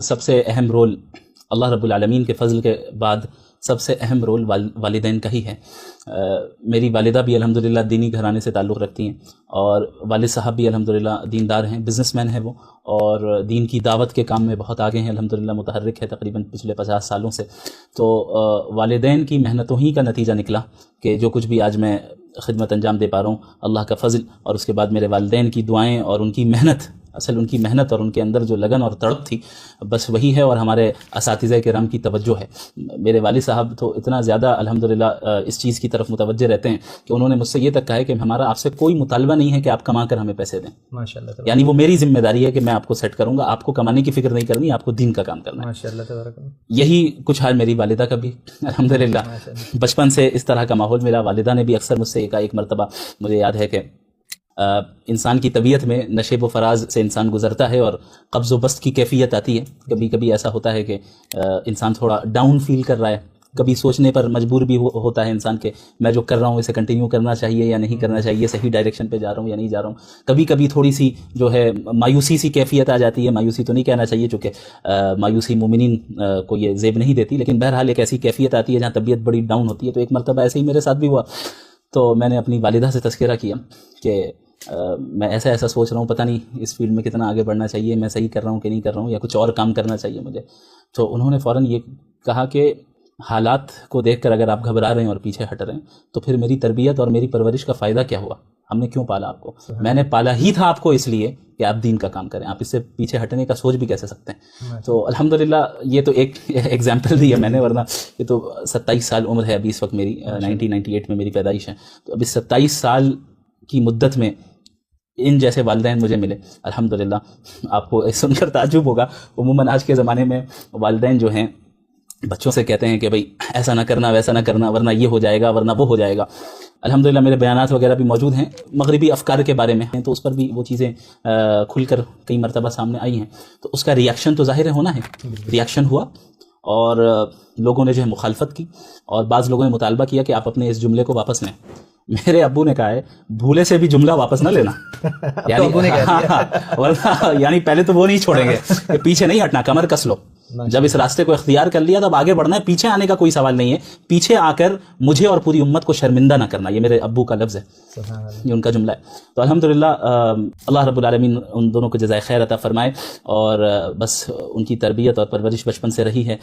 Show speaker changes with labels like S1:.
S1: سب سے اہم رول اللہ رب العالمین کے فضل کے بعد سب سے اہم رول والدین کا ہی ہے۔ میری والدہ بھی الحمدللہ دینی گھرانے سے تعلق رکھتی ہیں، اور والد صاحب بھی الحمدللہ دیندار ہیں، بزنس مین ہیں وہ، اور دین کی دعوت کے کام میں بہت آگے ہیں، الحمدللہ متحرک ہے تقریباً پچھلے 50 سالوں سے۔ تو والدین کی محنتوں ہی کا نتیجہ نکلا کہ جو کچھ بھی آج میں خدمت انجام دے پا رہا ہوں، اللہ کا فضل اور اس کے بعد میرے والدین کی دعائیں اور ان کی محنت، اصل ان کی محنت اور ان کے اندر جو لگن اور تڑپ تھی بس وہی ہے، اور ہمارے اساتذہ کرام کی توجہ ہے۔ میرے والد صاحب تو اتنا زیادہ الحمدللہ اس چیز کی طرف متوجہ رہتے ہیں کہ انہوں نے مجھ سے یہ تک کہا ہے کہ ہمارا آپ سے کوئی مطالبہ نہیں ہے کہ آپ کما کر ہمیں پیسے دیں،
S2: ماشاءاللہ،
S1: یعنی وہ میری ذمہ داری ہے کہ میں آپ کو سیٹ کروں گا، آپ کو کمانے کی فکر نہیں کرنی، آپ کو دین کا کام کرنا ہے۔
S2: ماشاءاللہ تبارک اللہ۔
S1: یہی کچھ حال میری والدہ کا بھی الحمدللہ، بچپن سے اس طرح کا ماحول ملا۔ والدہ نے بھی اکثر مجھ سے ایک مرتبہ مجھے یاد ہے کہ انسان کی طبیعت میں نشیب و فراز سے انسان گزرتا ہے اور قبض و بسط کی کیفیت آتی ہے، کبھی کبھی ایسا ہوتا ہے کہ انسان تھوڑا ڈاؤن فیل کر رہا ہے، کبھی سوچنے پر مجبور بھی ہوتا ہے انسان کہ میں جو کر رہا ہوں اسے کنٹینیو کرنا چاہیے یا نہیں کرنا چاہیے، صحیح ڈائریکشن پہ جا رہا ہوں یا نہیں جا رہا ہوں۔ کبھی کبھی تھوڑی سی جو ہے مایوسی سی کیفیت آ جاتی ہے، مایوسی تو نہیں کہنا چاہیے چونکہ مایوسی مومنین کو یہ زیب نہیں دیتی، لیکن بہرحال ایک ایسی کیفیت آتی ہے جہاں طبیعت بڑی ڈاؤن ہوتی ہے۔ تو ایک مرتبہ ایسے ہی میرے ساتھ بھی ہوا، تو میں نے اپنی والدہ سے تذکرہ کیا کہ میں ایسا سوچ رہا ہوں، پتہ نہیں اس فیلڈ میں کتنا آگے بڑھنا چاہیے، میں صحیح کر رہا ہوں کہ نہیں کر رہا ہوں، یا کچھ اور کام کرنا چاہیے مجھے۔ تو انہوں نے فوراً یہ کہا کہ حالات کو دیکھ کر اگر آپ گھبرا رہے ہیں اور پیچھے ہٹ رہے ہیں تو پھر میری تربیت اور میری پرورش کا فائدہ کیا ہوا؟ ہم نے کیوں پالا آپ کو؟ میں نے پالا ہی تھا آپ کو اس لیے کہ آپ دین کا کام کریں، آپ اس سے پیچھے ہٹنے کا سوچ بھی کیسے سکتے ہیں؟ تو الحمدللہ یہ تو ایک ایگزامپل دی ہے میں نے، ورنہ یہ تو 27 سال عمر ہے ابھی اس وقت میری، 1998 میں میری پیدائش ہے، تو ابھی 27 سال کی مدت میں ان جیسے والدین مجھے ملے الحمدللہ۔ آپ کو سن کر تعجب ہوگا، عموماً آج کے زمانے میں والدین جو ہیں بچوں سے کہتے ہیں کہ بھائی ایسا نہ کرنا، ویسا نہ کرنا، ورنہ یہ ہو جائے گا، ورنہ وہ ہو جائے گا۔ الحمدللہ میرے بیانات وغیرہ بھی موجود ہیں، مغربی افکار کے بارے میں ہیں، تو اس پر بھی وہ چیزیں کھل کر کئی مرتبہ سامنے آئی ہیں۔ تو اس کا ریاکشن تو ظاہر ہونا ہے، ریاکشن ہوا، اور لوگوں نے جو ہے مخالفت کی، اور بعض لوگوں نے مطالبہ کیا کہ آپ اپنے اس جملے کو واپس لیں۔ میرے ابو نے کہا ہے بھولے سے بھی جملہ واپس نہ لینا، یعنی پہلے تو وہ نہیں چھوڑیں گے کہ پیچھے نہیں ہٹنا، کمر کس لو، جب اس راستے کو اختیار کر لیا تب آگے بڑھنا ہے، پیچھے آنے کا کوئی سوال نہیں ہے، پیچھے آ کر مجھے اور پوری امت کو شرمندہ نہ کرنا۔ یہ میرے ابو کا لفظ ہے، یہ ان کا جملہ ہے۔ تو الحمدللہ اللہ رب العالمین ان دونوں کو جزائے خیر عطا فرمائے، اور بس ان کی تربیت اور پرورش بچپن سے رہی ہے۔